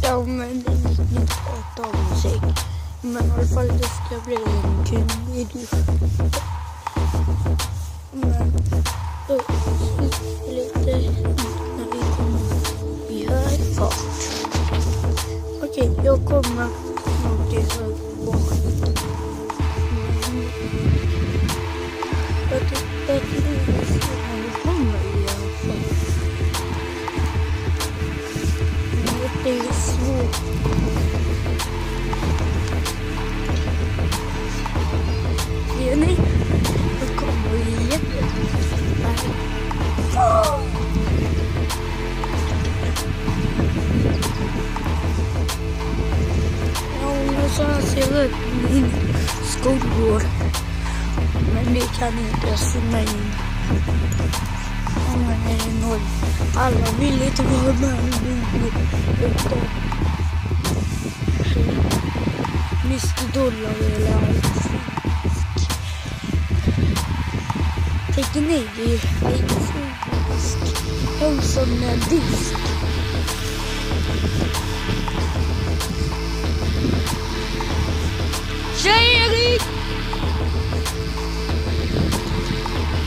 Ja, men det är inget prata om musik. Men i alla fall det ska bli en kul video. Men då lite när vi kommer i hög fart. Okej, jag kommer nog till hög fart. Jag tycker att det kommer i alla fall. Det är svårt. Ser ni? Det kommer igen. Ja, så här ser ut min skolgård. Men det kan inte zooma in. Men är det noll. Alla vill inte vara med utan Mr. Dollar eller allt. Tänker ni det är inte fisk. En som en disk. Tjej!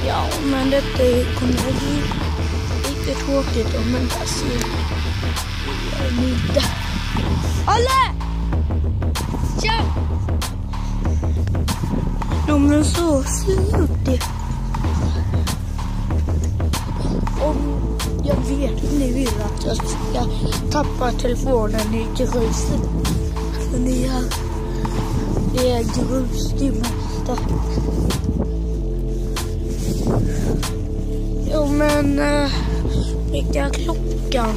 Ja, men detta kommer att bli lite tråkigt om man inte ser middag. Alla! Tja! Ja, men så ser ut det. Om jag vet att ni vill att jag ska tappa telefonen i gruset. Det är grus det mesta. Jo, men vilka klockan?